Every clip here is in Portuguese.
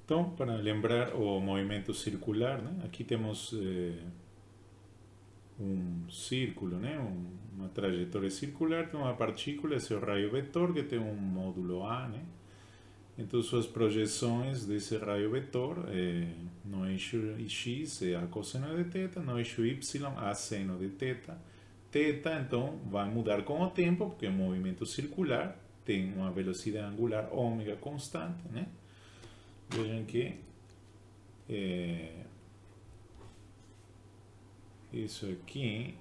Então, para lembrar o movimento circular, né? Aqui temos um círculo, né? Uma trajetória circular, tem uma partícula, esse é o raio vetor, que tem um módulo A, né? Então, suas projeções desse raio vetor, no eixo x é a cosseno de θ, no eixo y a seno de θ. Θ, então, vai mudar com o tempo, porque é um movimento circular, tem uma velocidade angular ômega constante, né? Vejam que isso aqui,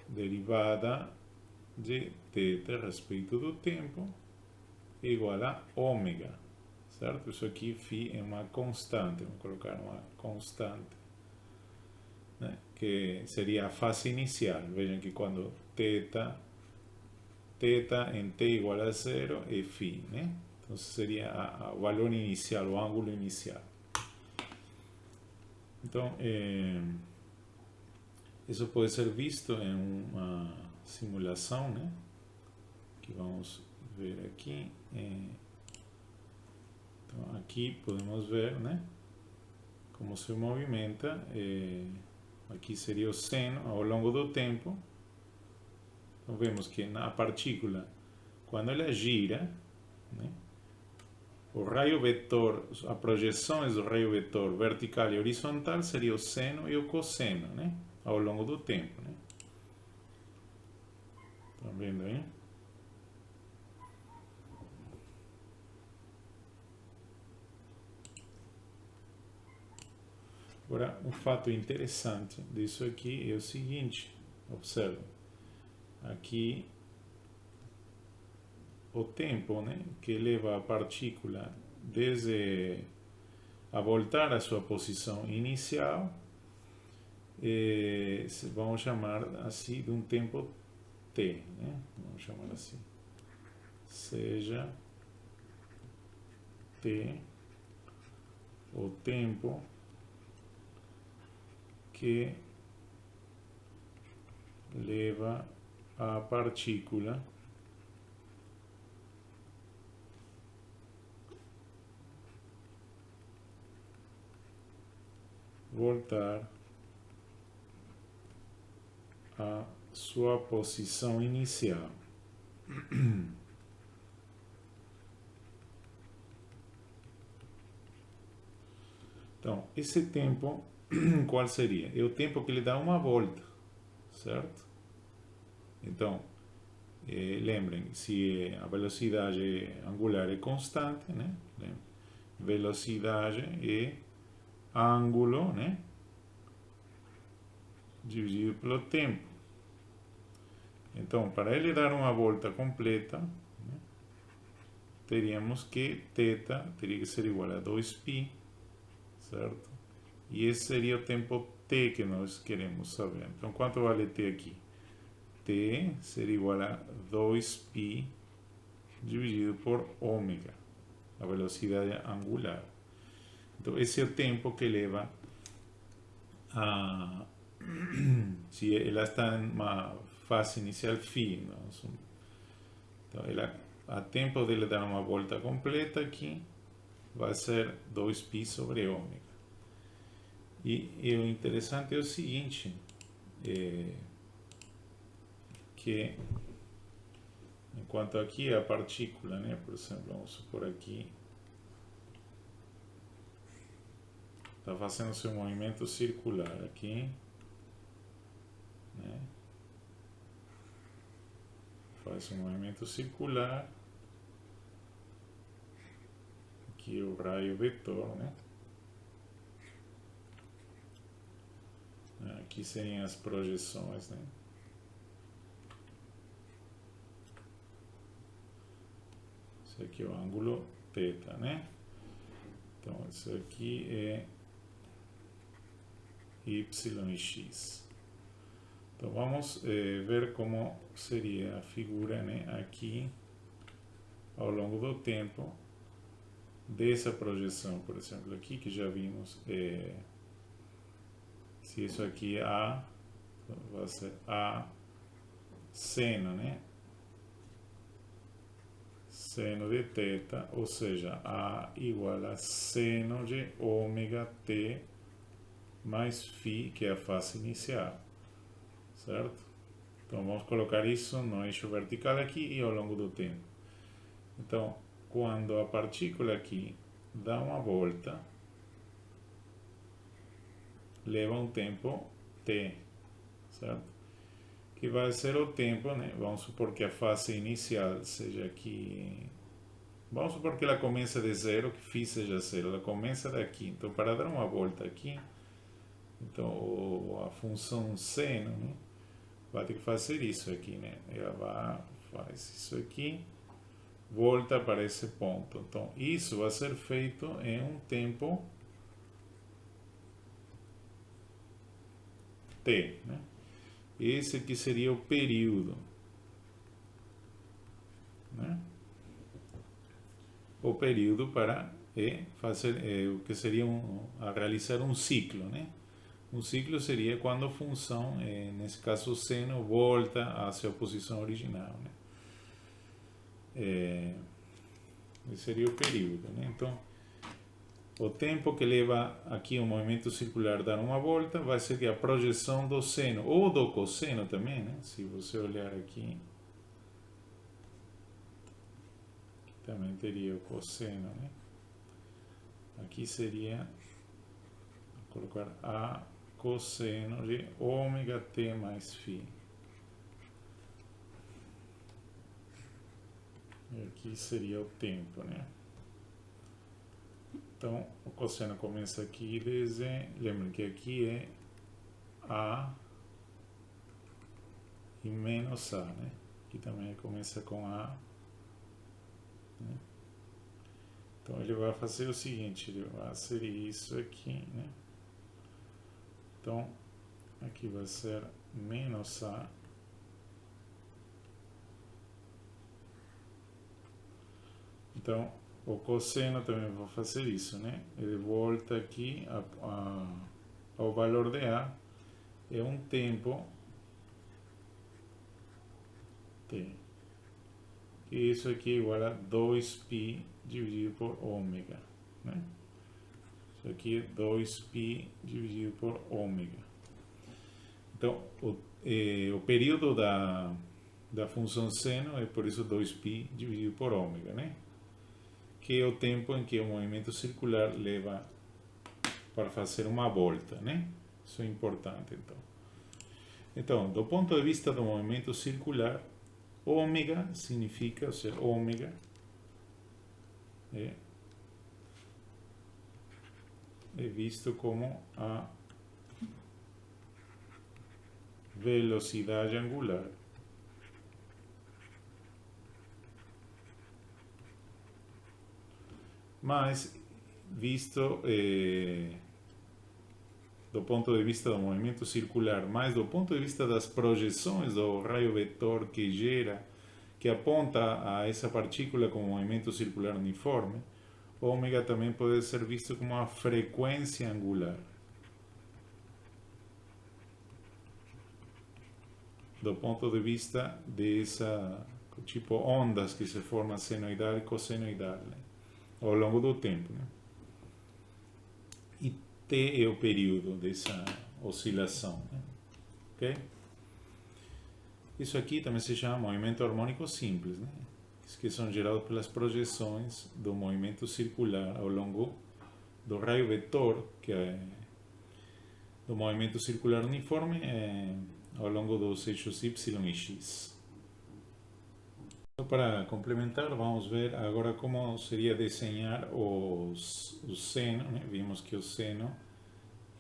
derivada de θ a respeito do tempo, é igual a ômega, certo? Isso aqui φ é uma constante, vamos colocar uma constante, né? Que seria a fase inicial. Vejam que quando θ em t igual a zero é φ, né? Então seria o valor inicial, o ângulo inicial. Então, isso pode ser visto em uma simulação, né? Que vamos ver aqui. Então, aqui podemos ver, né? Como se movimenta. Aqui seria o seno ao longo do tempo. Então, vemos que a partícula, quando ela gira, né? O raio vetor, a projeções do raio vetor vertical e horizontal seria o seno e o cosseno, né? Ao longo do tempo, né? Estão vendo aí? Agora, um fato interessante disso aqui é o seguinte, observe, aqui o tempo, né, que leva a partícula desde a voltar à sua posição inicial, vamos chamar assim de um tempo t, né? Vamos chamar assim, seja t o tempo que leva a partícula voltar a sua posição inicial. Então, esse tempo, qual seria? É o tempo que ele dá uma volta, certo? Então, lembrem, se a velocidade angular é constante, né? Velocidade é ângulo, né? Dividido pelo tempo. Então, para ele dar uma volta completa, né, teríamos que θ teria que ser igual a 2π, certo? E esse seria o tempo t que nós queremos saber. Então, quanto vale t aqui? T seria igual a 2π dividido por ômega, a velocidade angular. Então, esse é o tempo que leva a... se ela está em uma fase inicial φ, então ela, a tempo dele dar uma volta completa aqui vai ser 2π sobre ômega. E o interessante é o seguinte, que enquanto aqui a partícula, né, por exemplo, vamos supor aqui, está fazendo seu movimento circular aqui, né? Faz um movimento circular, aqui é o raio vetor, né? Aqui seriam as projeções, né? Esse aqui é o ângulo θ, né? Então, isso aqui é y e x. Então, vamos ver como seria a figura, né, aqui ao longo do tempo dessa projeção, por exemplo, aqui que já vimos, se isso aqui é A, vai ser A seno, né? seno de θ, ou seja, A igual a seno de ômega t mais φ, que é a fase inicial, certo? Então vamos colocar isso no eixo vertical aqui e ao longo do tempo. Então, quando a partícula aqui dá uma volta, leva um tempo t, certo? Que vai ser o tempo, né? Vamos supor que a fase inicial seja aqui. Vamos supor que ela começa de zero, que φ seja zero. Ela começa daqui. Então, para dar uma volta aqui, então a função seno, né, vai ter que fazer isso aqui, né? Ela faz isso aqui, volta para esse ponto. Então, isso vai ser feito em um tempo t, né? Esse aqui seria o período, né? O período para fazer o que seria realizar um ciclo, né? Um ciclo seria quando a função, nesse caso o seno, volta à sua posição original, né? Esse seria o período, né? Então, o tempo que leva aqui o movimento circular a dar uma volta vai ser a projeção do seno, ou do cosseno também, né? Se você olhar aqui, também teria o cosseno, né? Aqui seria, vou colocar A cosseno de ômega t mais φ. E aqui seria o tempo, né? Então, o cosseno começa aqui desde... Lembrem que aqui é A e menos A, né? Aqui também começa com A, né? Então, ele vai fazer o seguinte, ele vai fazer isso aqui, né? Então, aqui vai ser menos A. Então, o cosseno também vai fazer isso, né? Ele volta aqui ao valor de A, é um tempo t. E isso aqui é igual a 2π dividido por ômega, né? Isso aqui é 2π dividido por ômega. Então, o período da função seno é por isso 2π dividido por ômega, né? Que é o tempo em que o movimento circular leva para fazer uma volta, né? Isso é importante, então. Então, do ponto de vista do movimento circular, ômega significa, ou seja, ômega é visto como a velocidade angular. Mas, visto do ponto de vista do movimento circular, mas do ponto de vista das projeções do raio vetor que gera, que aponta a essa partícula como movimento circular uniforme, ômega também pode ser visto como a frequência angular. Do ponto de vista dessa tipo ondas que se formam senoidal e cossenoidal, né, ao longo do tempo, né? E t é o período dessa oscilação, né? Ok? Isso aqui também se chama movimento harmônico simples, né? Que são gerados pelas projeções do movimento circular ao longo do raio vetor, que é do movimento circular uniforme, ao longo dos eixos y e x. Então, para complementar, vamos ver agora como seria desenhar o seno, né? Vimos que o seno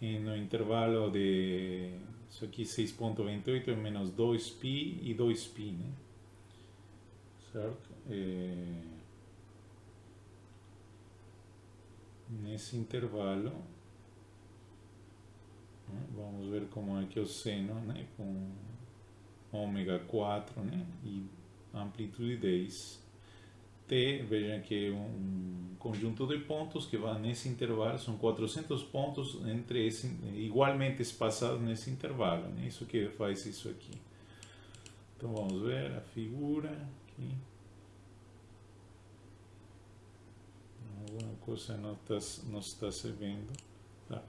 no intervalo de isso aqui 6.28 é menos 2π e 2π, né? Certo? Nesse intervalo, né, vamos ver como é que o seno, né, com ômega 4, né, e amplitude 10. T, vejam que é um conjunto de pontos que vai nesse intervalo, são 400 pontos igualmente espaçados nesse intervalo, né? Isso que faz isso aqui. Então vamos ver a figura aqui. alguma coisa não está se vendo.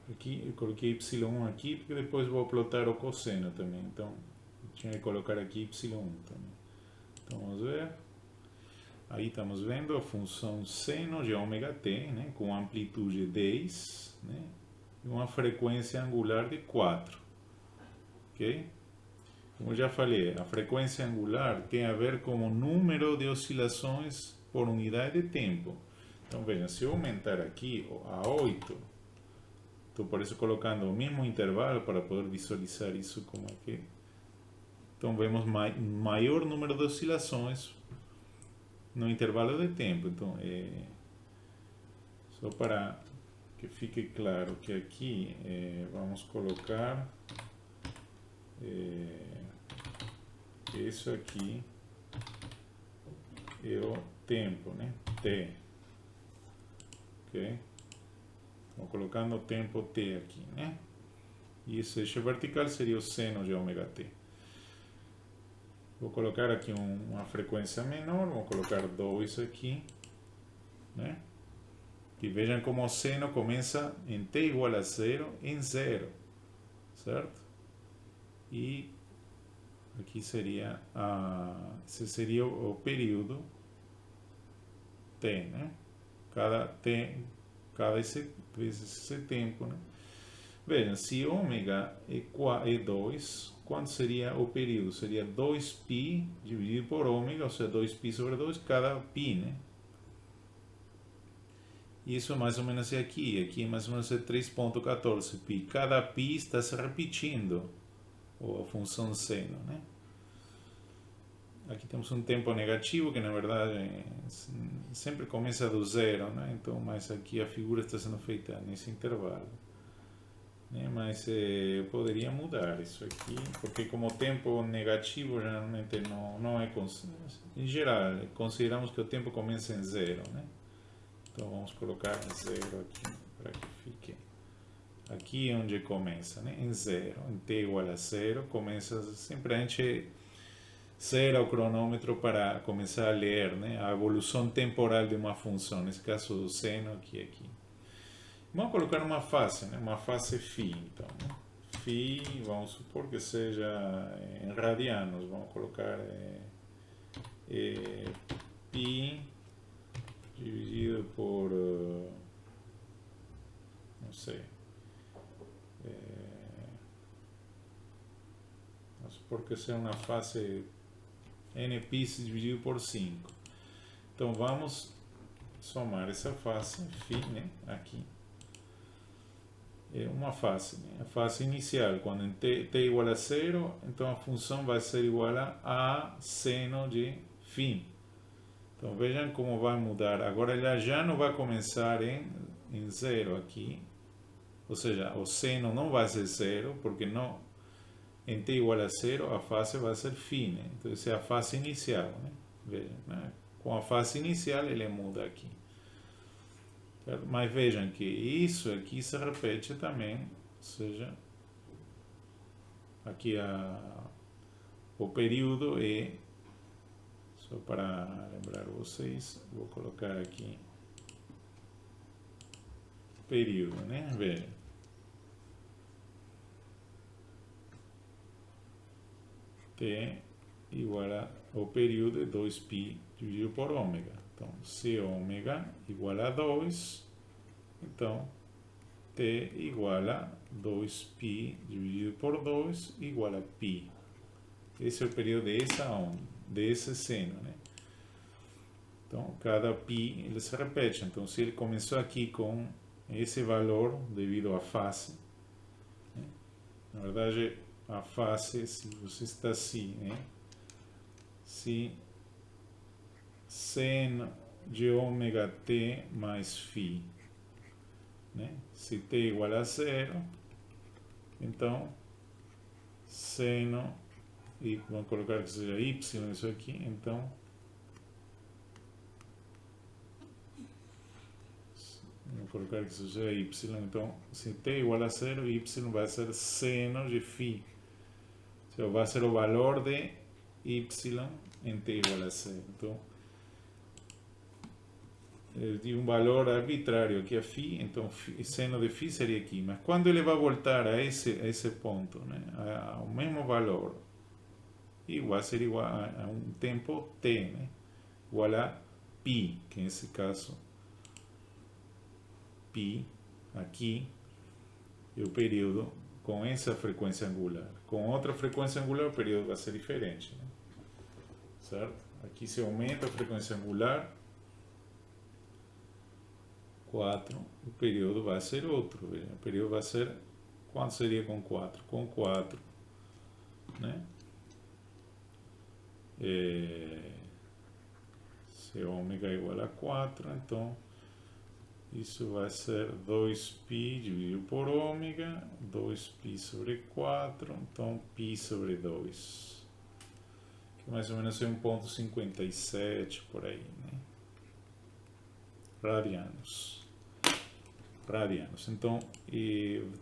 Aqui eu coloquei y1 aqui, porque depois vou plotar o cosseno também. Então, tinha que colocar aqui y1 também. Então, vamos ver. Aí estamos vendo a função seno de ômega t, né, com amplitude 10, né, e uma frequência angular de 4. Ok? Como eu já falei, a frequência angular tem a ver com o número de oscilações por unidade de tempo. Então, veja, se eu aumentar aqui a 8, estou por isso colocando o mesmo intervalo para poder visualizar isso como aqui. Então, vemos maior número de oscilações no intervalo de tempo. Então, só para que fique claro que aqui vamos colocar isso aqui é o tempo, né? T. Ok? Vou colocando o tempo T aqui, né? E esse eixo vertical seria o seno de ômega t. Vou colocar aqui uma frequência menor, vou colocar 2 aqui, né? E vejam como o seno começa em t igual a 0 em 0, certo? E aqui seria esse seria o período t, né? Cada vezes esse tempo, né? Vejam, se ômega é 2, quanto seria o período? Seria 2π dividido por ômega, ou seja, 2π sobre 2, cada π, né? Isso mais ou menos é aqui mais ou menos é 3.14 π. Cada π está se repetindo, a função seno, né? Aqui temos um tempo negativo, que na verdade sempre começa do zero, né? Então, mas aqui a figura está sendo feita nesse intervalo, né? Mas eu poderia mudar isso aqui, porque como tempo negativo geralmente não é, em geral, consideramos que o tempo começa em zero, né? Então vamos colocar zero aqui para que fique aqui onde começa, né? Em zero, em t igual a zero, começa sempre a gente zera o cronômetro para começar a ler, né, a evolução temporal de uma função, nesse caso do seno aqui. Vamos colocar uma fase, né, uma fase φ, então. Né? Φ, vamos supor que seja em radianos, vamos colocar π dividido por, não sei, vamos supor que seja uma fase nπ dividido por 5. Então vamos somar essa fase φ, né, aqui. É uma fase, né? A fase inicial, quando t igual a 0, então a função vai ser igual a seno de φ. Então vejam como vai mudar. Agora ela já não vai começar em 0 aqui. Ou seja, o seno não vai ser 0, porque não, em t igual a 0, a fase vai ser φ, né? Então essa é a fase inicial, né? Vejam, né? Com a fase inicial ele muda aqui. Certo? Mas vejam que isso aqui se repete também, ou seja, aqui o período é, só para lembrar vocês, vou colocar aqui período, né? Vejam. T igual ao período é 2π dividido por ômega. Então, se ômega igual a 2, então T igual a 2π dividido por 2 igual a π. Esse é o período dessa onda, desse seno, né? Então, cada π ele se repete. Então, se ele começou aqui com esse valor devido à fase, né? Na verdade, a fase, se você está assim, né? Se seno de ômega t mais φ, né? Se t igual a 0, então seno, e vamos colocar que seja y isso aqui, então vamos colocar que seja y, então se t igual a 0, y vai ser seno de φ, ou seja, vai ser o valor de y em t igual a 0. Então de um valor arbitrário aqui a φ, então seno de φ seria aqui. Mas quando ele vai voltar a esse ponto, né, ao mesmo valor, seria igual a um tempo t, né, igual a π, que nesse caso, π aqui é o período com essa frequência angular. Com outra frequência angular, o período vai ser diferente, né? Certo? Aqui se aumenta a frequência angular, 4, o período vai ser outro. Veja. O período vai ser, quanto seria com 4? Com 4, né? Se ômega é igual a 4, então isso vai ser 2π dividido por ômega, 2π sobre 4, então π sobre 2. Que mais ou menos é 1,57 por aí, né? Radianos. Então,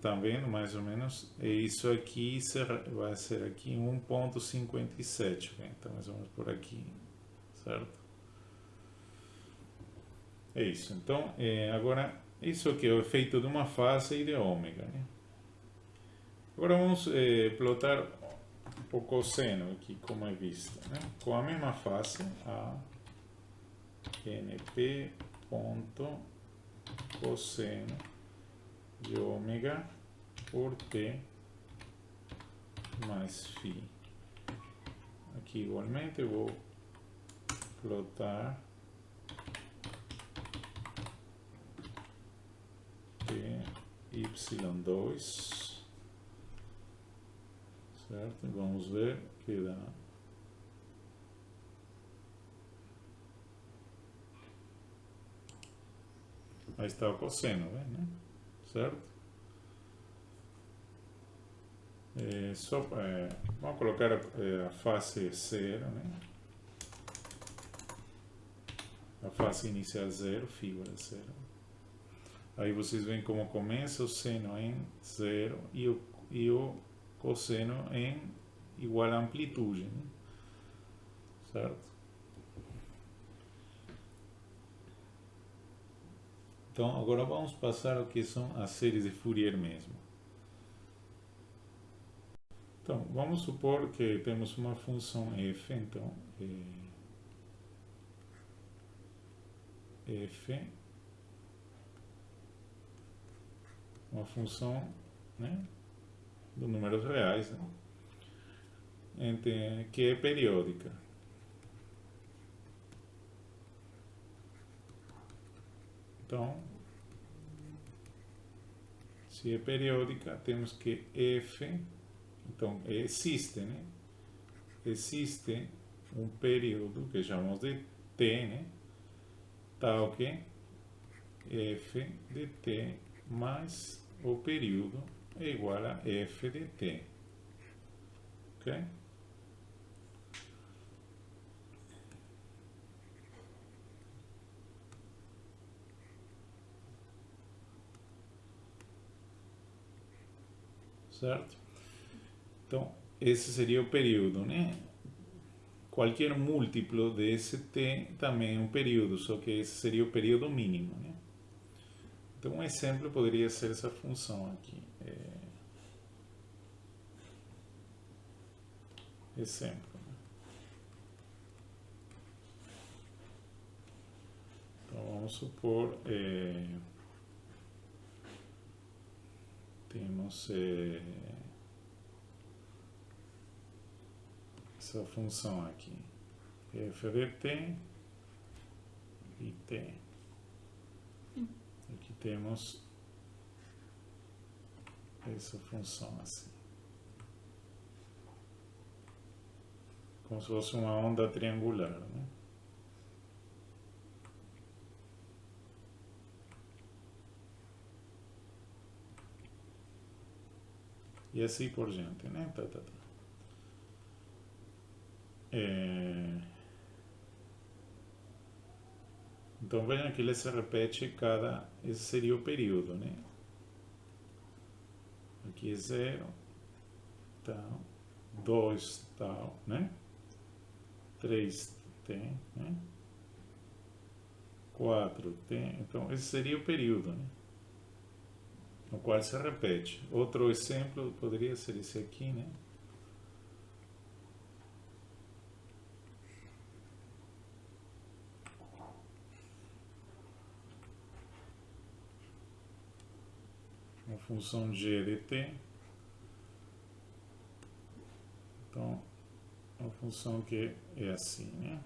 tá vendo mais ou menos? Isso aqui vai ser aqui 1,57, então mais ou menos por aqui, certo? É isso. Então, agora, isso aqui é o efeito de uma fase e de ômega, né? Agora vamos plotar o cosseno aqui, como é visto, né? Com a mesma fase, a np ponto cosseno de ômega por t mais φ. Aqui igualmente eu vou plotar y2, certo? Vamos ver o que dá. Aí está o cosseno, né? Certo? Vamos colocar a face 0, né? A face inicial 0, φ igual a 0. Aí vocês veem como começa o seno em 0 e o cosseno em igual a amplitude, né? Certo? Então, agora vamos passar ao que são as séries de Fourier mesmo. Então, vamos supor que temos uma função f, então, f, uma função, né, de números reais, né, que é periódica. Então, se é periódica, temos que f, então existe, né? Existe um período que chamamos de t, né? Tal que f de t mais o período é igual a f de t. Ok? Certo? Então, esse seria o período, né? Qualquer múltiplo desse t também é um período, só que esse seria o período mínimo, né? Então, um exemplo poderia ser essa função aqui. Exemplo. Então, vamos supor, temos essa função aqui, f de t e t. Aqui temos essa função assim, como se fosse uma onda triangular, né? E assim por diante, né? Então vejam que ele se repete esse seria o período, né? Aqui é 0, tal, 2, tal, né? 3 tem, né? 4t. Então, esse seria o período, né? No qual se repete. Outro exemplo poderia ser esse aqui, né? Uma função g de t. Então, uma função que é assim, né?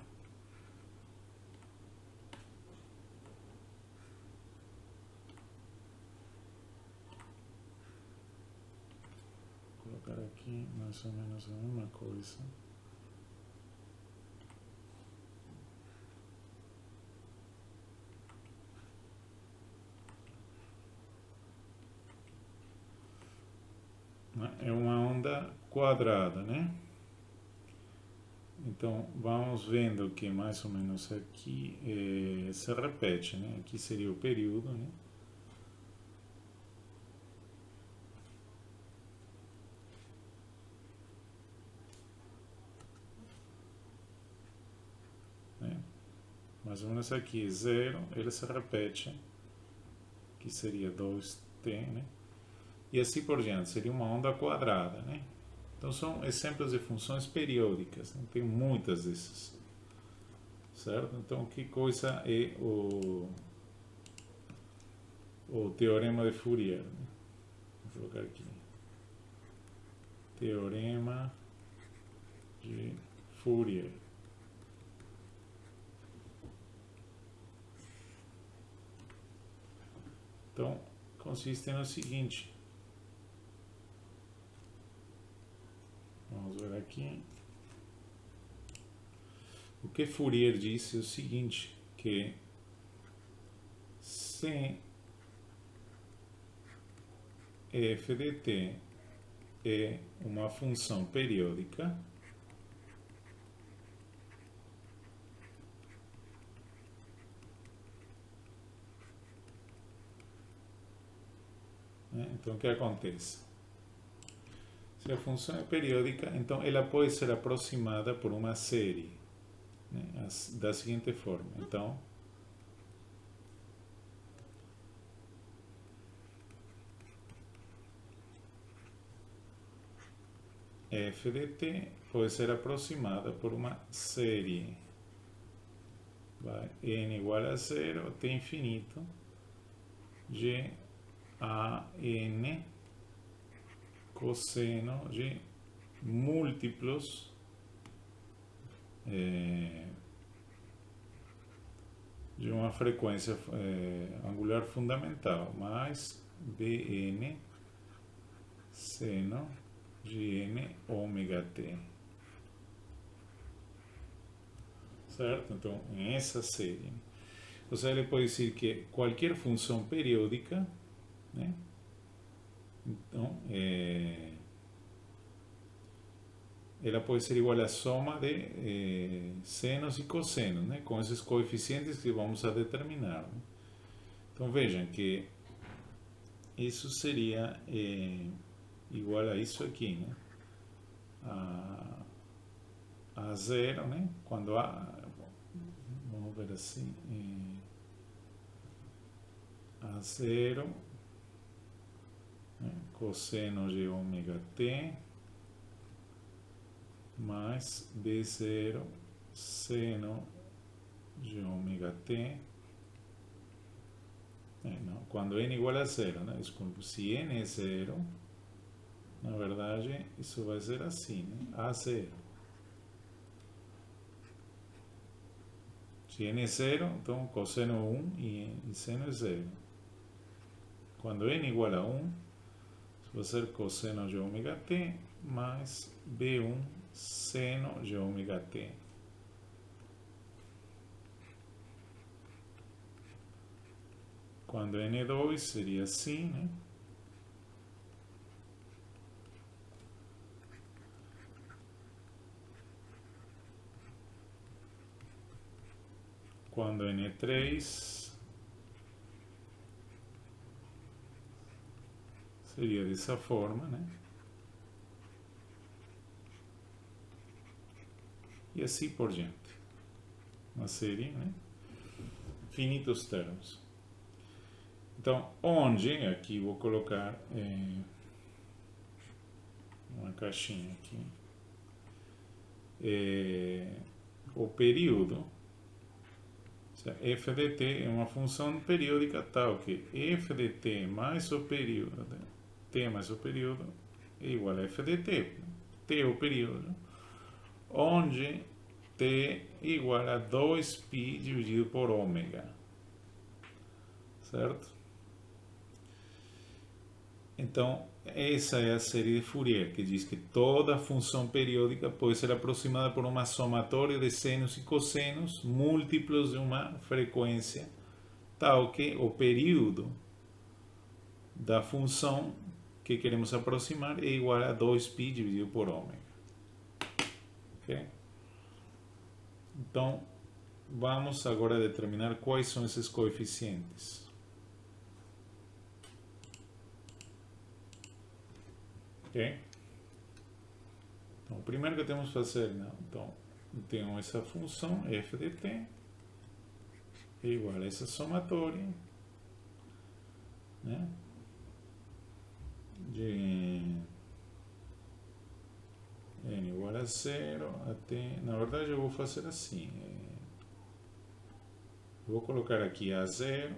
Vou colocar aqui mais ou menos a mesma coisa. É uma onda quadrada, né? Então, vamos vendo que mais ou menos aqui se repete, né? Aqui seria o período, né? Mais ou menos aqui, 0, ele se repete, que seria 2t, né? E assim por diante, seria uma onda quadrada, né? Então são exemplos de funções periódicas, né? Tem muitas dessas, certo? Então, que coisa é o teorema de Fourier? Né? Vou colocar aqui. Teorema de Fourier. Então, consiste no seguinte. Vamos ver aqui. O que Fourier disse é o seguinte, que se f de t é uma função periódica, né? Então, o que acontece? Se a função é periódica, então ela pode ser aproximada por uma série, né? Da seguinte forma. Então, f de t pode ser aproximada por uma série. Vai n igual a 0 até infinito, g a n cosseno de múltiplos de uma frequência angular fundamental mais bn seno de n ômega t. Certo? Então, em essa série, você ele pode dizer que qualquer função periódica, né? Então, ela pode ser igual à soma de senos e cossenos, né? Com esses coeficientes que vamos a determinar. Né? Então, vejam que isso seria igual a isso aqui, né? A zero, né? Quando vamos ver assim, a zero, né? Cosseno de ômega t mais b0 seno de ômega t. Não, quando n igual a zero, né? Desculpa, se n é zero, na verdade, isso vai ser assim, né? A zero. Se n é zero, então cosseno 1 e seno é zero. Quando n igual a 1, vai ser cosseno de ômega t mais b1 seno de ômega t. Quando n é 2, seria assim, né? Quando n é 3, seria dessa forma, né? E assim por diante. Uma série, né? infinitos termos. Então, onde, aqui vou colocar uma caixinha aqui, o período, f de t é uma função periódica tal que f de t mais o período, t mais o período, é igual a f de t. T é o período, onde t é igual a 2π dividido por ômega, certo? Então, essa é a série de Fourier, que diz que toda função periódica pode ser aproximada por uma somatória de senos e cossenos múltiplos de uma frequência, tal que o período da função que queremos aproximar é igual a 2π dividido por ômega. Okay? Então, vamos agora determinar quais são esses coeficientes. Ok? Então, o primeiro que temos que fazer, né? Então, tenho essa função f de t é igual a essa somatória, né? De n igual a 0 até... Na verdade, eu vou fazer assim. Eu vou colocar aqui a 0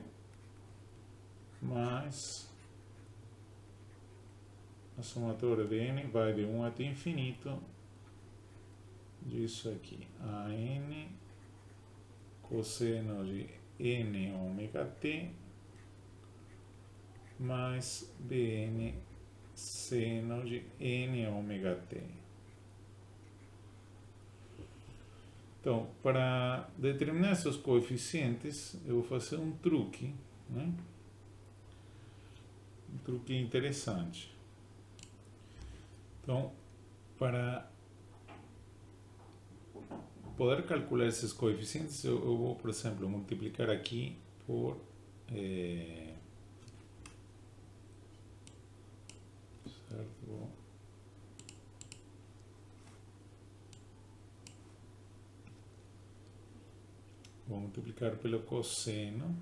mais a somatória de n vai de 1 até infinito disso aqui, a n cosseno de n ômega t mais bn seno de n ômega t. Então, para determinar esses coeficientes, eu vou fazer um truque, né? Um truque interessante. Então, para poder calcular esses coeficientes, eu vou, por exemplo, multiplicar aqui por certo? Vou multiplicar pelo cosseno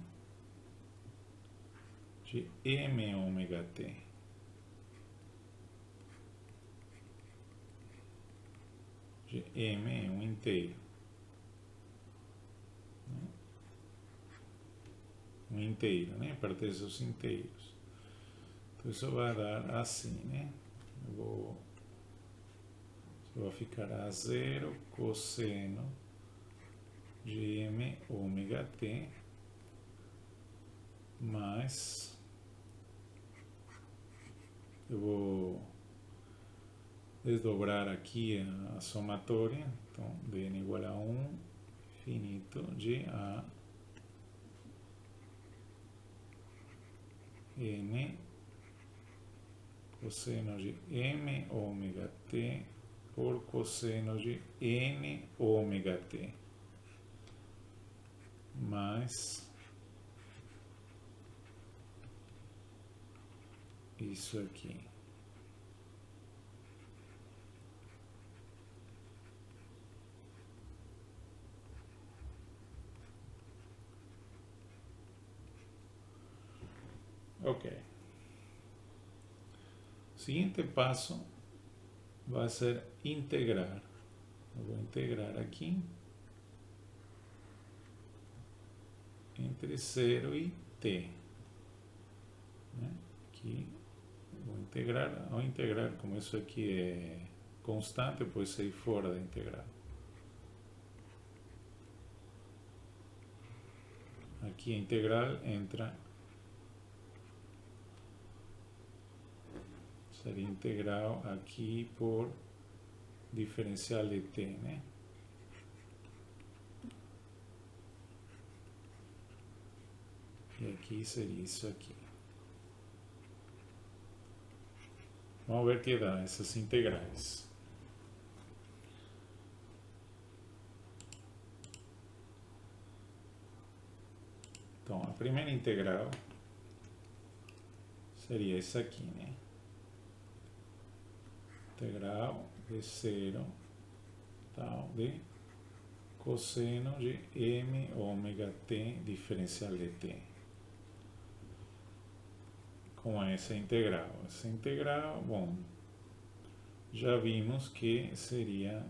de m ômega t. De m é um inteiro. Um inteiro, né? Pertence aos inteiros. Então isso vai dar assim, né? Isso vai ficar a 0 cosseno de m ômega t mais, eu vou desdobrar aqui a somatória, então dn igual a 1 infinito de a n cosseno de m ômega t por cosseno de n ômega t mais isso aqui. Ok. O seguinte passo vai ser integrar. Eu vou integrar aqui entre 0 e t. Né? Aqui vou integrar. Ao integrar, como isso aqui é constante, eu posso sair fora da integral. Aqui a integral entra, seria integral aqui por diferencial de t, né? E aqui seria isso aqui. Vamos ver o que dá essas integrais. Então, a primeira integral seria essa aqui, né? Integral de 0 tal de cosseno de m ômega t diferencial de t. Com essa integral. Essa integral, bom, já vimos que seria,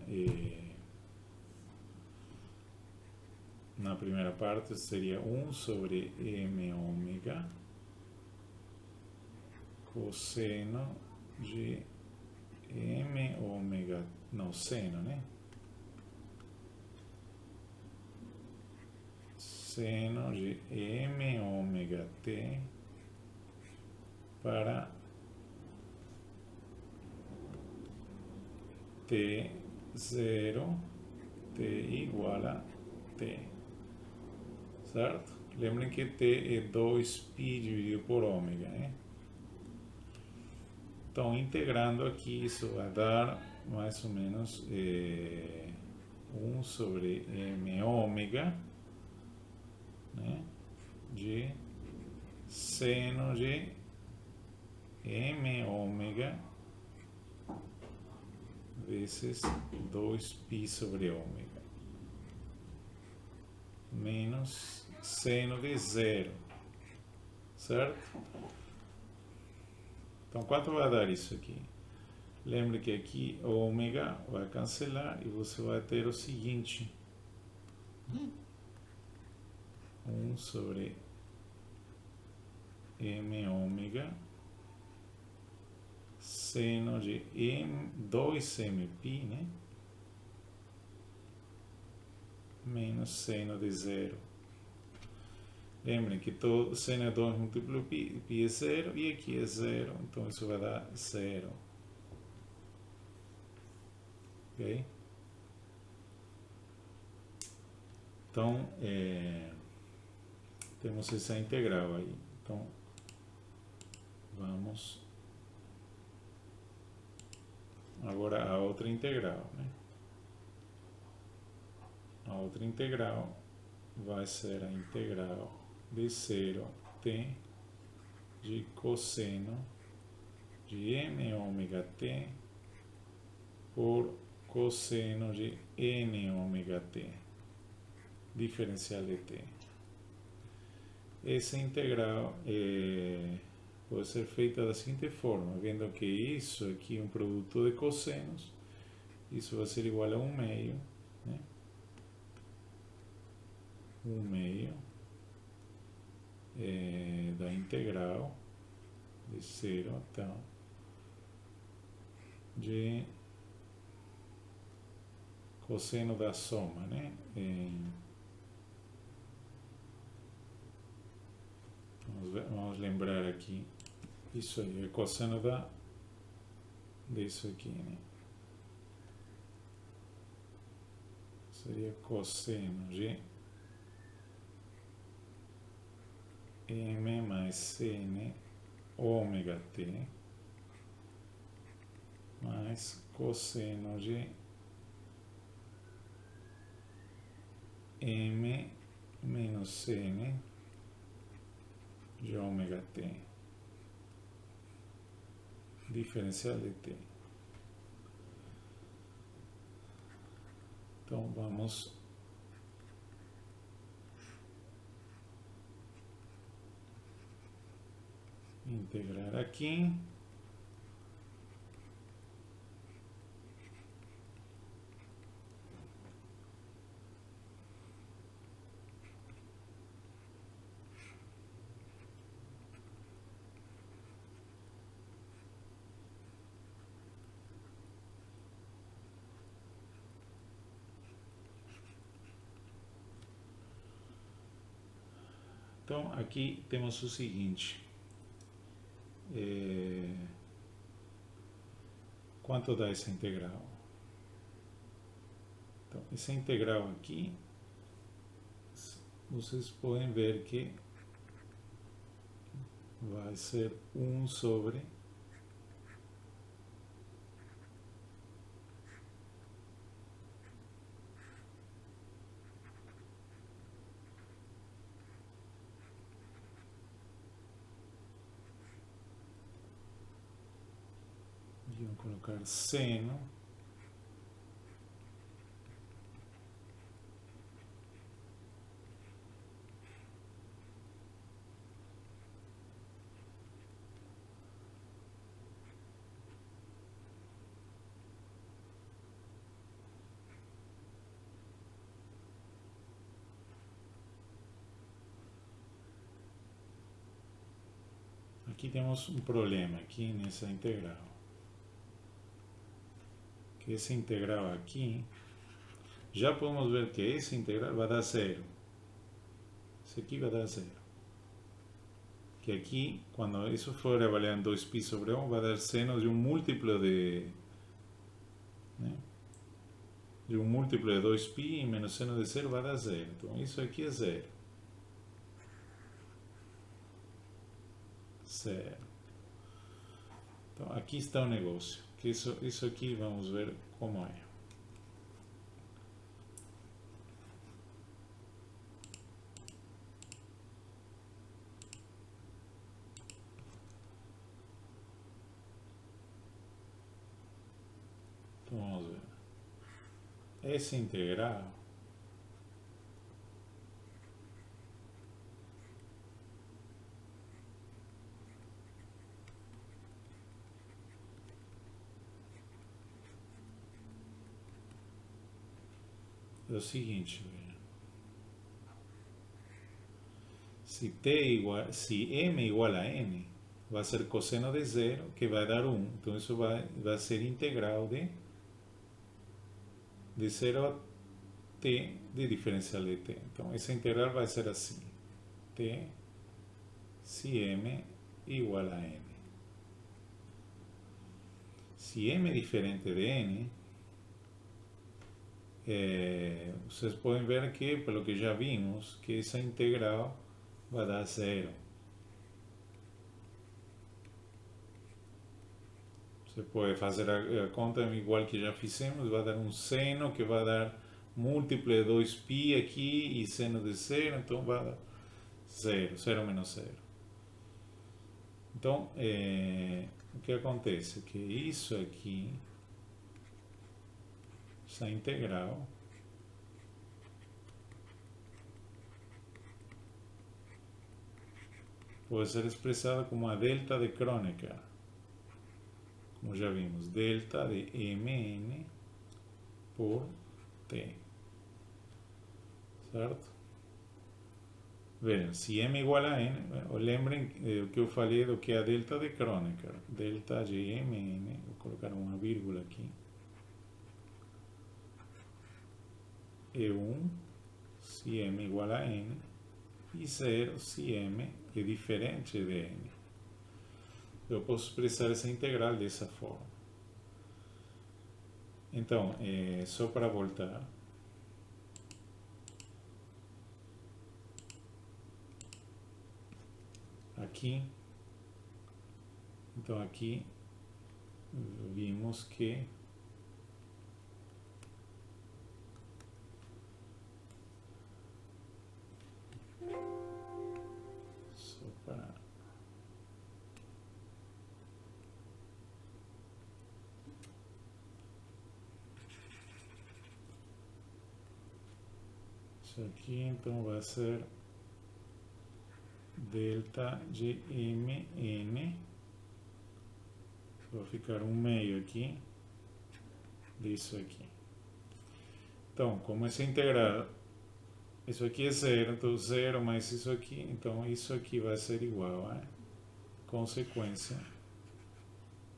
na primeira parte, seria 1 sobre m ômega cosseno de m ômega, não, seno, né? Seno de m ômega t para t0, t igual a t, certo? Lembrem que t é 2π dividido por ômega, né? Então, integrando aqui, isso vai dar mais ou menos 1 sobre m ômega, né, de seno de m ômega vezes 2π sobre ômega, menos seno de zero, certo? Então, quanto vai dar isso aqui? Lembre que aqui ômega vai cancelar e você vai ter o seguinte: 1 sobre m ômega seno de 2mπ, né? Menos seno de zero. Lembrem que todo seno é 2 múltiplo π, π é zero e aqui é zero, então isso vai dar zero. Ok? Então, temos essa integral aí. Então, vamos agora a outra integral, né? A outra integral vai ser a integral de 0 t de cosseno de m ômega t por cosseno de n ômega t diferencial de t. Essa integral pode ser feita da seguinte forma, vendo que isso aqui é um produto de cossenos, isso vai ser igual a 1 meio, né? 1 meio da integral de 0 até de cosseno da soma, né? Vamos lembrar aqui, isso aí é cosseno disso aqui, né? Seria cosseno de m mais seno ômega t mais cosseno de m menos seno de ômega t diferencial de t. Então vamos integrar aqui. Então, aqui temos o seguinte, quanto dá essa integral? Então, essa integral aqui, vocês podem ver que vai ser 1 sobre vamos colocar seno Aqui temos um problema aqui nessa integral. Que essa integral aqui, já podemos ver que essa integral vai dar zero. Isso aqui vai dar zero. Que aqui, quando isso for avaliado em 2π sobre 1, vai dar seno de um múltiplo de... né? De um múltiplo de 2π e menos seno de zero vai dar zero. Então isso aqui é zero. Zero. Então aqui está o negócio. Que isso aqui vamos ver como é. Então vamos ver. Essa integral é o seguinte, se m igual a n, vai ser cosseno de zero, que vai dar 1. Então isso vai ser integral de 0 a t de diferencial de t. Então essa integral vai ser assim: t se m igual a n. Se m é diferente de n, vocês podem ver aqui, pelo que já vimos, que essa integral vai dar zero. Você pode fazer a conta igual que já fizemos, vai dar um seno que vai dar múltiplo de 2π aqui e seno de zero, então vai dar zero, 0 menos 0. Então, o que acontece? Que isso aqui, essa integral, pode ser expressada como a delta de Kronecker. Como já vimos, delta de mn por t. Certo? Vejam, se m igual a n, lembrem o que eu falei do que é a delta de Kronecker. Delta de mn, vou colocar uma vírgula aqui. É 1 se m igual a n e 0 se m é diferente de n. Eu posso expressar essa integral dessa forma. Então, só para voltar. Aqui. Então, aqui vimos que só para isso aqui, então vai ser delta de mn, vai ficar um meio aqui disso aqui. Então, como essa integral, isso aqui é zero, então 0 mais isso aqui, então isso aqui vai ser igual a consequência,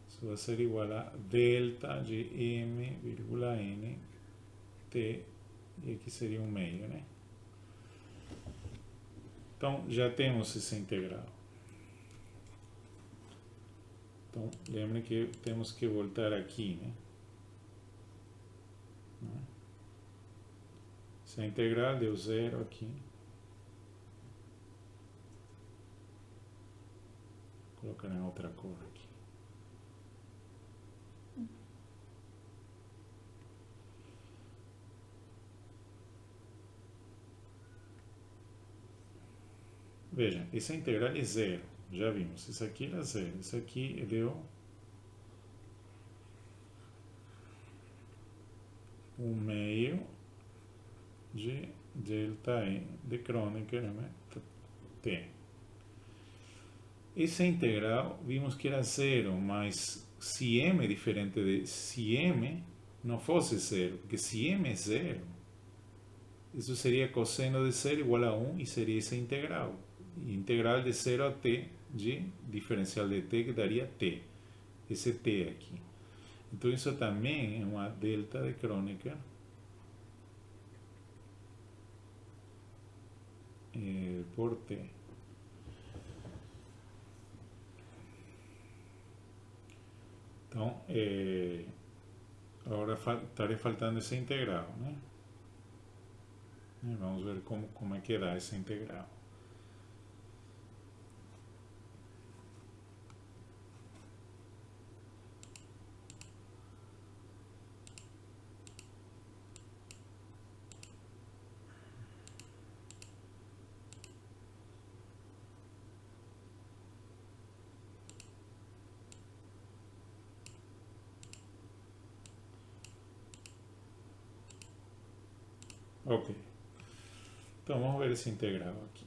isso vai ser igual a delta de m, vírgula n, t, e aqui seria um meio, né? Então, já temos essa integral. Então, lembrem que temos que voltar aqui, né? Essa integral deu zero aqui. Vou colocar em outra cor aqui. Vejam, essa integral é zero, já vimos. Isso aqui era zero, isso aqui deu um meio de delta E de Kronecker, né? T. Essa integral vimos que era zero, mas se m é diferente de... Se m não fosse zero, porque se m é zero, isso seria cosseno de zero igual a 1 e seria essa integral. Integral de 0 a t de diferencial de t que daria t, esse t aqui. Então isso também é uma delta de Kronecker por t. Então, agora estaria faltando essa integral, né? Vamos ver como é que dá essa integral. Ok. Então vamos ver essa integral aqui.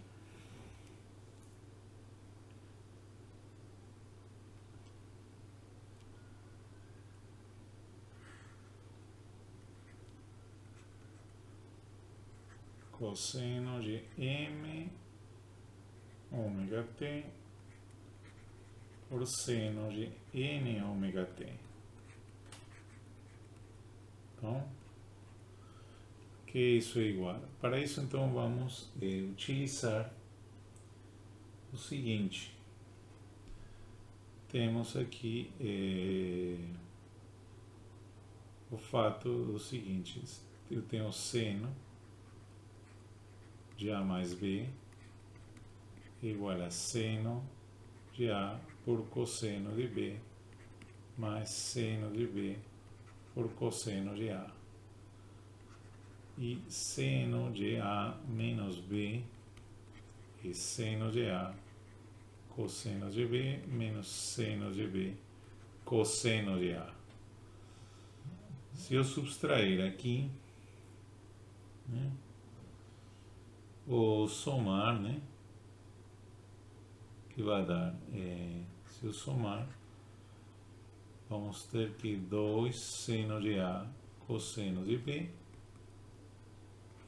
Cosseno de m ômega t por seno de n ômega t. Então, que isso é igual. Para isso, então, vamos utilizar o seguinte. Temos aqui o fato do seguinte. Eu tenho seno de A mais B igual a seno de A por cosseno de B mais seno de B por cosseno de A. E seno de A menos B e seno de A cosseno de B menos seno de B cosseno de A. Se eu subtrair aqui, né, ou somar, né, que vai dar, se eu somar, vamos ter que 2 seno de A cosseno de B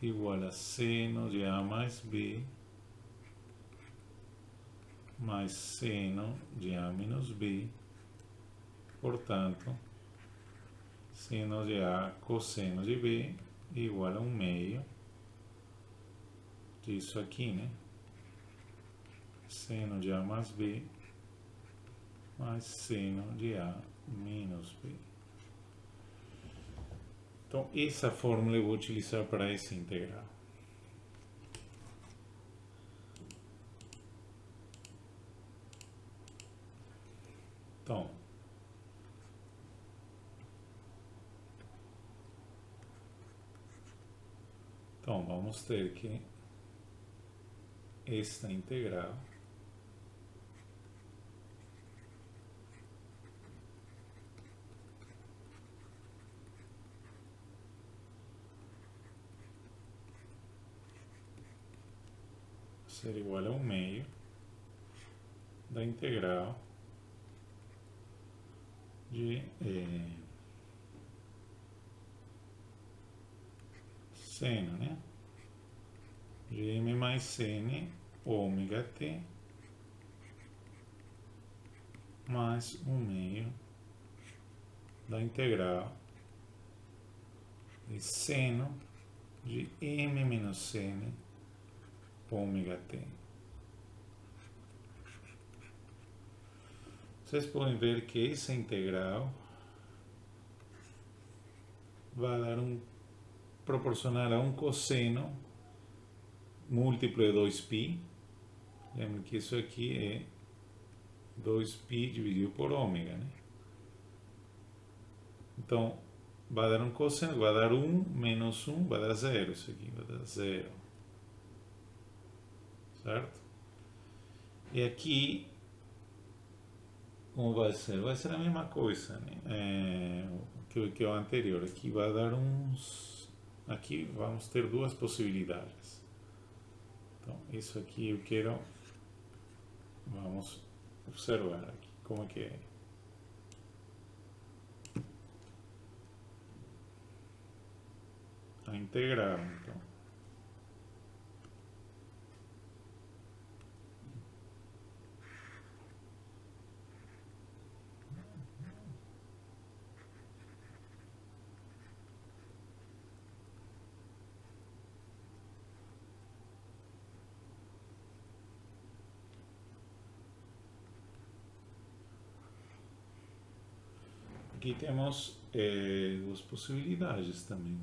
igual a seno de A mais B mais seno de A menos B, portanto, seno de A cosseno de B igual a 1/2 disso aqui, né? Seno de A mais B mais seno de A menos B. Então, essa fórmula eu vou utilizar para essa integral. Então, vamos ter que esta integral ser igual a 1/2 da integral de seno, né, de m mais seno ômega t mais 1/2 da integral de seno de m menos seno ômega t. Vocês podem ver que essa integral vai dar proporcional a um cosseno múltiplo de 2π. Lembrem que isso aqui é 2π dividido por ômega, né? Então, vai dar um cosseno, vai dar 1 menos 1, vai dar 0. Isso aqui vai dar 0. Certo? E aqui, como vai ser? Vai ser a mesma coisa, né? Que o anterior. Aqui vai dar uns... Aqui vamos ter duas possibilidades. Então, isso aqui eu quero... Vamos observar aqui como é que é. A integral, então. Aqui temos duas possibilidades também.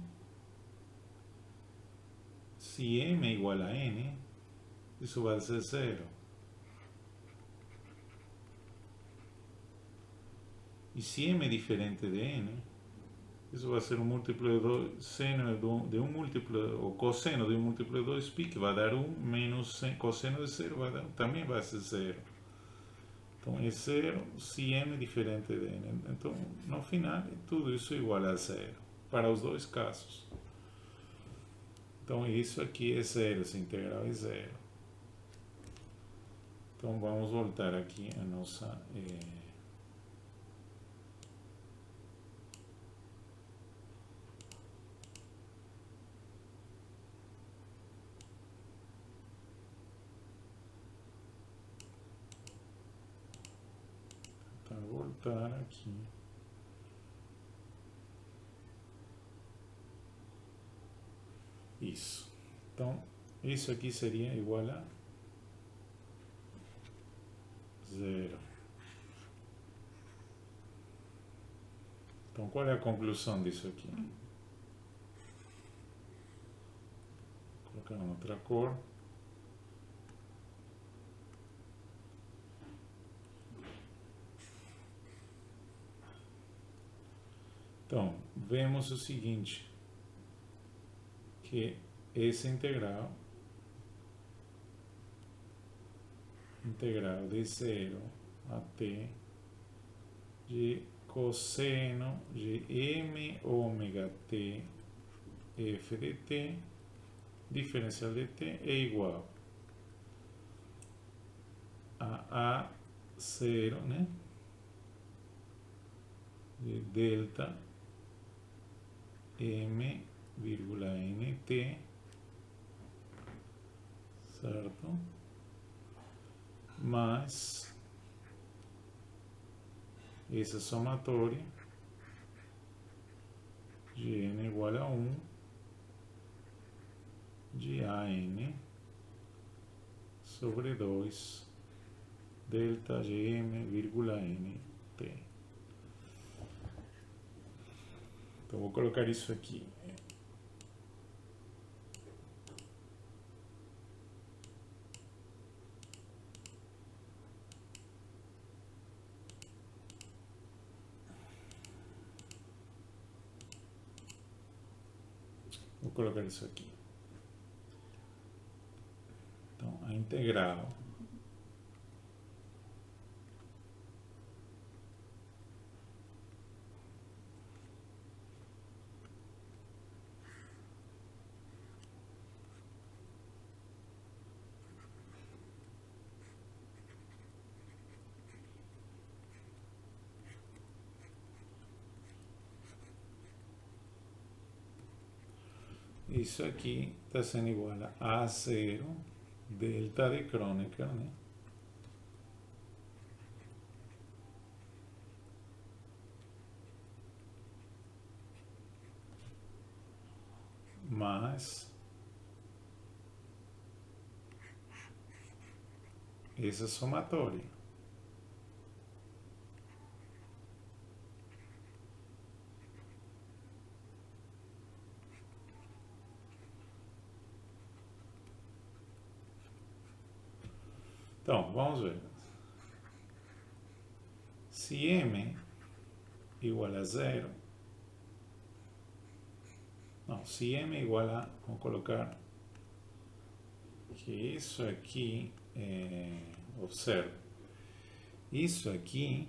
Se m é igual a n, isso vai ser zero. E se m é diferente de n, isso vai ser um múltiplo de 2, seno de um múltiplo, ou cosseno de um múltiplo de 2π, que vai dar 1, menos cosseno de 0 também vai ser 0. Então é 0 se m é diferente de n. Então, no final, tudo isso é igual a 0, para os dois casos. Então, isso aqui é 0, essa integral é 0. Então, vamos voltar aqui a nossa... voltar aqui. Isso. Então, isso aqui seria igual a 0. Então, qual é a conclusão disso aqui? Vou colocar uma outra cor. Então, vemos o seguinte, que essa integral de 0 até de cosseno de m ômega t f de t, diferencial de t, é igual a A0, né? De delta m, nt, certo? Mais essa somatória de n igual a 1 de AN sobre 2 delta gm, nt. Então, vou colocar isso aqui. Vou colocar isso aqui. Então, a integral isso aqui está sendo igual a A0 delta de Kronecker, né? Mais essa somatória. Então, vamos ver. Se m igual a 0, não, se m igual a, vamos colocar que isso aqui, observe, isso aqui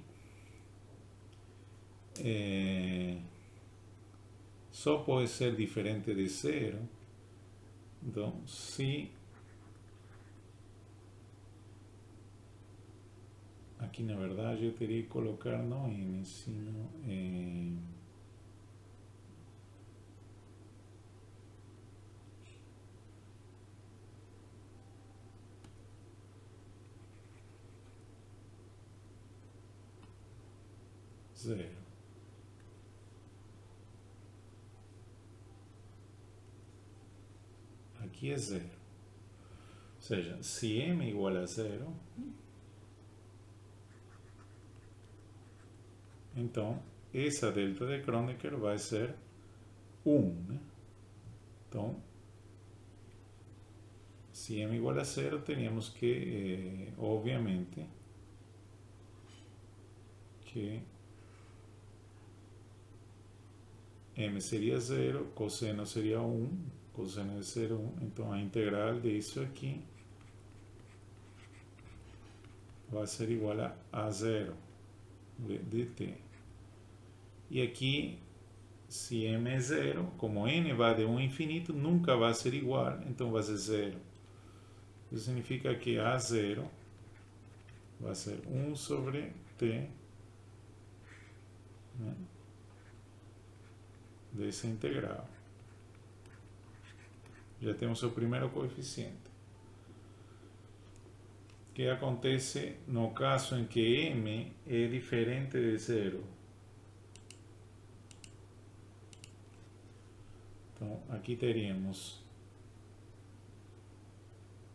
só pode ser diferente de 0, então, se aqui na verdade eu teria que colocar não n, sino zero. Aqui é zero. Ou seja, se m é igual a 0, então essa delta de Kronecker vai ser 1, né? Então, se m igual a 0, teríamos que, obviamente, que m seria 0, cosseno seria 1, cosseno de 0, 1, então a integral disso aqui vai ser igual a 0 de t. E aqui, se m é 0, como n vai de 1 a infinito, nunca vai ser igual, então vai ser 0. Isso significa que a0 vai ser 1 sobre t, né, dessa integral. Já temos o primeiro coeficiente. O que acontece no caso em que m é diferente de 0? Então, aqui teríamos,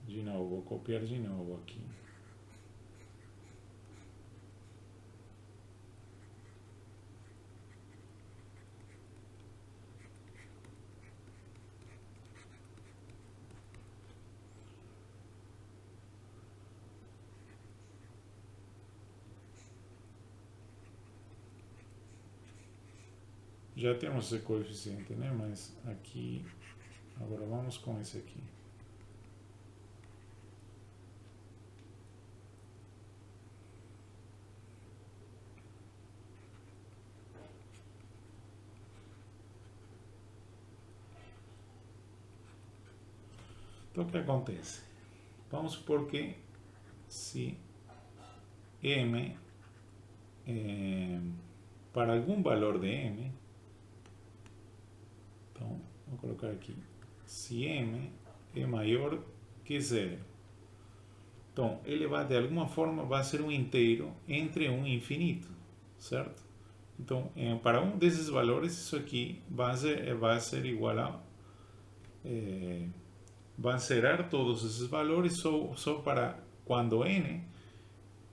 de novo, vou copiar de novo aqui. Já temos esse coeficiente, né? Mas aqui, agora vamos com esse aqui. Então, o que acontece? Vamos supor que se m, para algum valor de m, então, vou colocar aqui, se m é maior que 0, então, ele vai, de alguma forma, vai ser um inteiro entre 1 e infinito, certo? Então, para um desses valores, isso aqui vai ser igual a... vai zerar todos esses valores só para quando n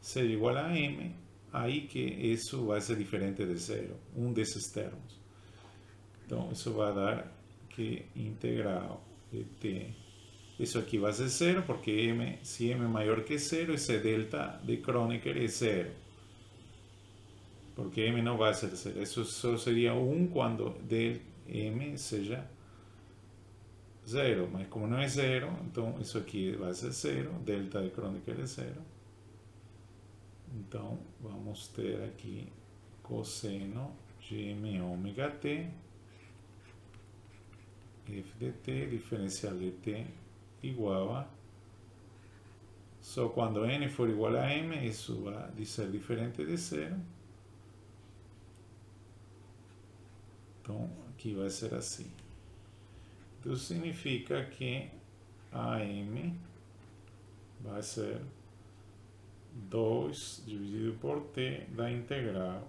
ser igual a m, aí que isso vai ser diferente de 0, um desses termos. Então, isso vai dar que integral de t, isso aqui vai ser 0, porque m, se m é maior que 0, esse delta de Kronecker é 0. Porque m não vai ser 0. Isso só seria 1 quando m seja 0. Mas como não é 0, então isso aqui vai ser 0. Delta de Kronecker é 0. Então, vamos ter aqui cosseno de m ômega t, f de t, diferencial de t, igual a, só quando n for igual a m, isso vai ser diferente de 0. Então, aqui vai ser assim. Então, significa que AM vai ser 2 dividido por t da integral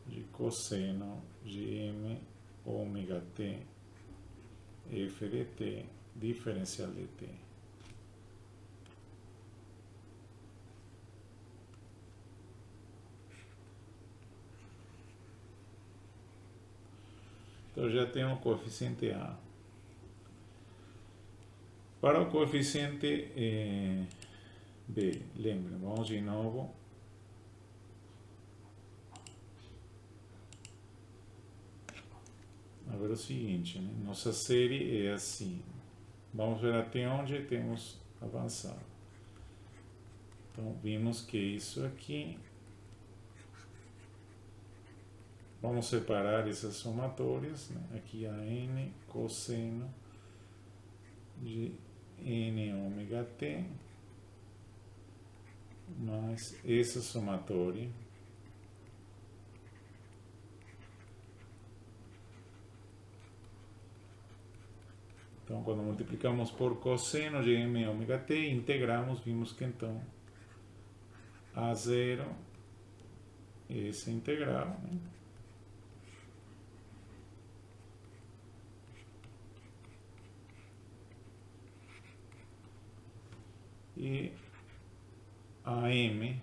de cosseno de m ômega t f de t diferencial de t. Então já tem o coeficiente A. Para o coeficiente B, lembrem, vamos de novo. A ver o seguinte, né? Nossa série é assim. Vamos ver até onde temos avançado. Então, vimos que isso aqui... Vamos separar essas somatórias, né? Aqui a n cosseno de n ômega t mais essa somatória então quando multiplicamos por cosseno de m ômega t, integramos, vimos que então a0 essa integral, né? E a m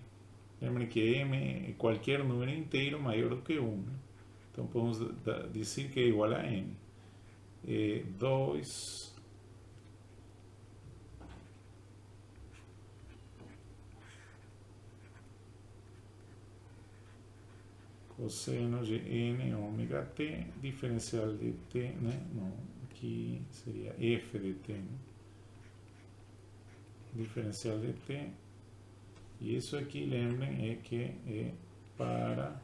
Lembrem que m é qualquer número inteiro maior do que 1. Né? Então podemos dizer que é igual a m. 2 cosseno de n ômega t, diferencial de t, né? Não, aqui seria f de t, né? Diferencial de t. E isso aqui, lembrem, é que é para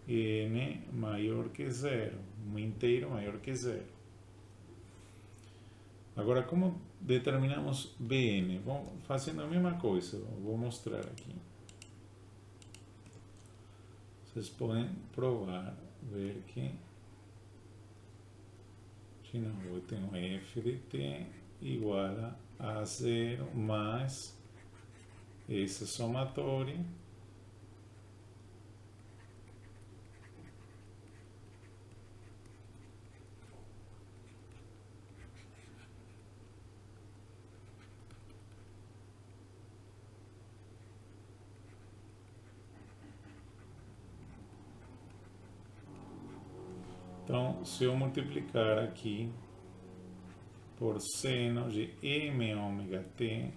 n maior que zero, um inteiro maior que zero. Agora, como determinamos Bn? Vamos fazendo a mesma coisa, vou mostrar aqui. Vocês podem provar, ver que, de novo, eu tenho f de t igual a zero mais essa somatória Então, se eu multiplicar aqui por seno de m ômega t,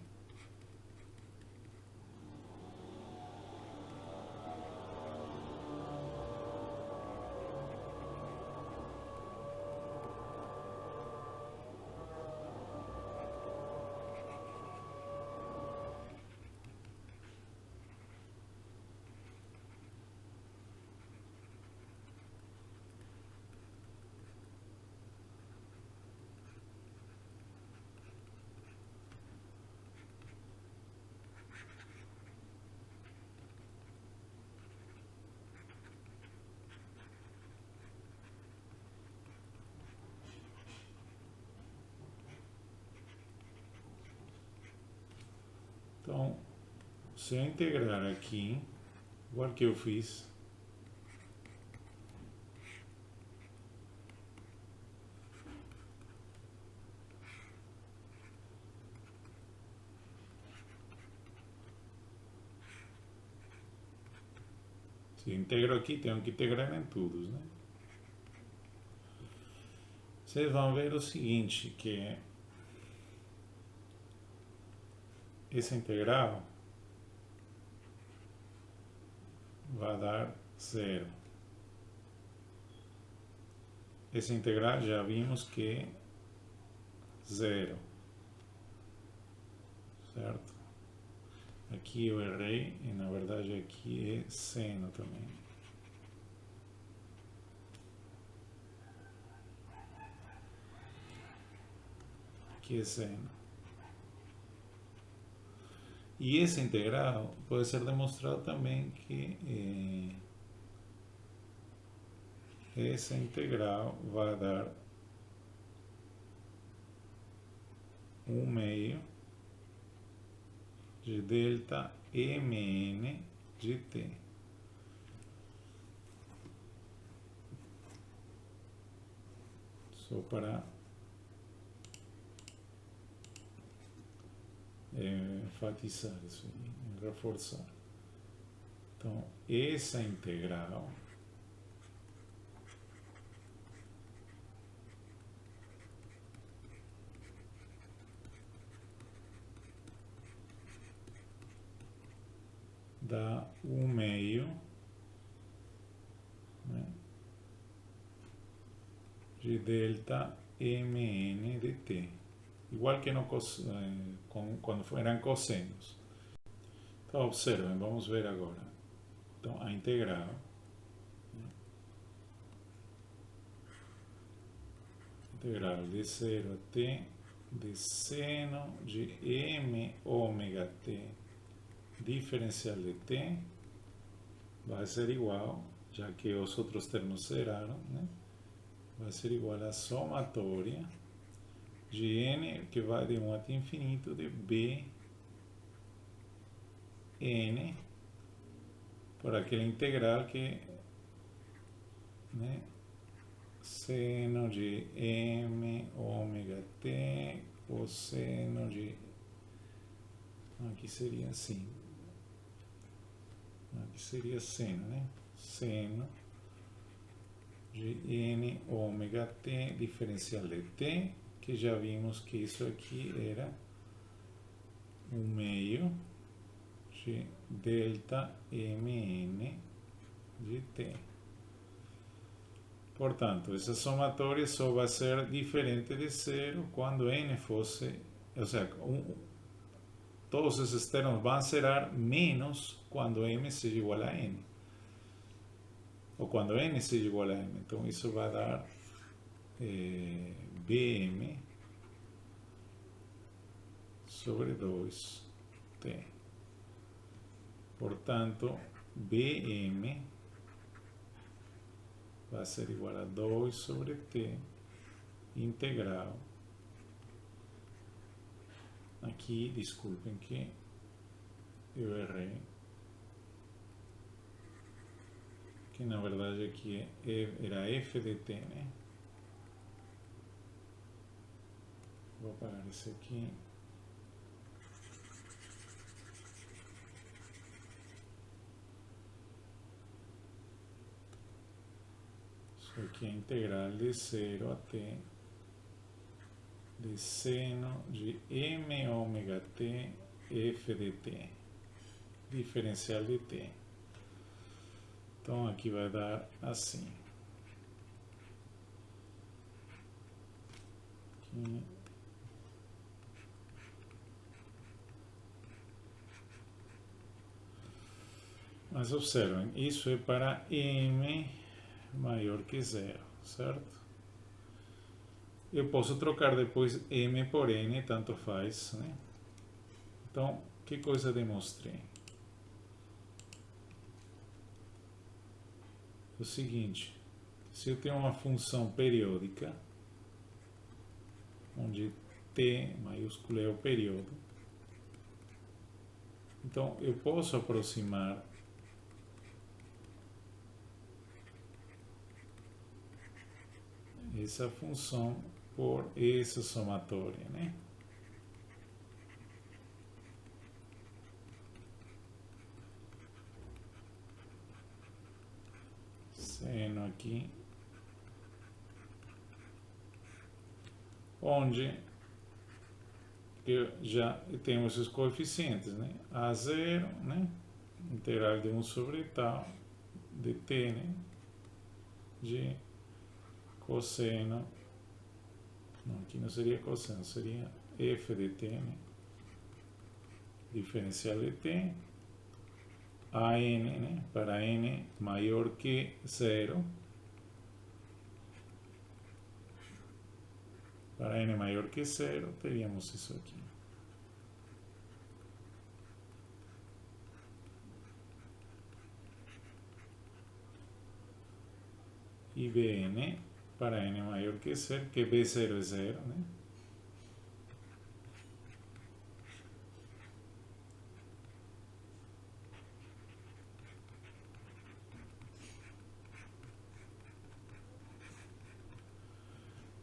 então, se eu integrar aqui, igual que eu fiz, se eu integro aqui, tenho que integrar em todos, né? Vocês vão ver o seguinte, que essa integral vai dar zero. Essa integral já vimos que é zero, certo? Aqui eu errei e na verdade aqui é seno também. Aqui é seno. E essa integral pode ser demonstrado também que essa integral vai dar 1/2 de delta mn de t. Só para enfatizar isso aí, reforçar. Então, essa integral dá 1/2, né, de delta mn de t. Igual que no quando eram cossenos. Então, observem, vamos ver agora. Então, a integral, né, integral de 0 a t de seno de m ômega t diferencial de t vai ser igual, já que os outros termos zeraram, né, vai ser igual a somatória de n, que vai de 1 até infinito, de b n por aquela integral que, né, seno de m ômega t cosseno de, aqui seria assim, aqui seria seno, né? Seno de n ômega t diferencial de t, que já vimos que isso aqui era 1/2 de delta mn de t. Portanto, essa somatória só vai ser diferente de zero quando n fosse, ou seja, todos esses termos vão zerar menos quando m seja igual a n. Ou quando n seja igual a m. Então, isso vai dar bm sobre 2t. Portanto, bm vai ser igual a 2 sobre t integral. Aqui, desculpem que eu errei. Que na verdade aqui era f de t, né? Vou apagar isso aqui. Isso aqui é integral de 0 a t de seno de m ômega t f de t, diferencial de t. Então aqui vai dar assim. Aqui. Mas observem, isso é para m maior que 0, certo? Eu posso trocar depois m por n, tanto faz, né? Então, que coisa demonstrei? O seguinte, se eu tenho uma função periódica, onde t maiúsculo é o período, então eu posso aproximar essa função por essa somatória, né? Seno aqui, onde eu já tenho esses coeficientes, né? A0, né? Integral de 1 sobre tal de t, né? De cosseno, não, aqui não seria cosseno, seria f de t, né? Diferencial de t, a n, né? Para n maior que 0, para n maior que 0, teríamos isso aqui. E bn para n maior que 0, que b0 é 0, né?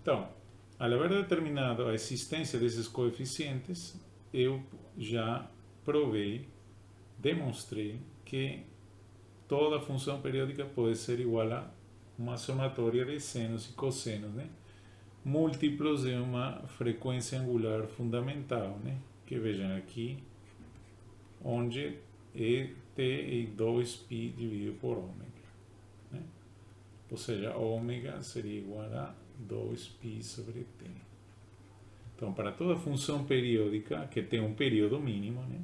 Então, ao haver determinado a existência desses coeficientes, eu já provei, demonstrei que toda função periódica pode ser igual a uma somatória de senos e cossenos, né? Múltiplos de uma frequência angular fundamental, né? Que vejam aqui, onde é t e 2π dividido por ômega, né? Ou seja, ômega seria igual a 2π sobre t. Então, para toda função periódica que tem um período mínimo, né?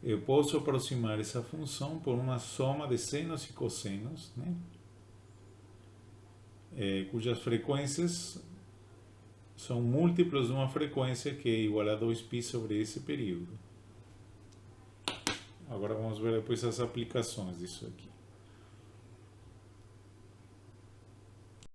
Eu posso aproximar essa função por uma soma de senos e cossenos, né? Cujas frequências são múltiplos de uma frequência que é igual a 2π sobre esse período. Agora vamos ver depois as aplicações disso aqui.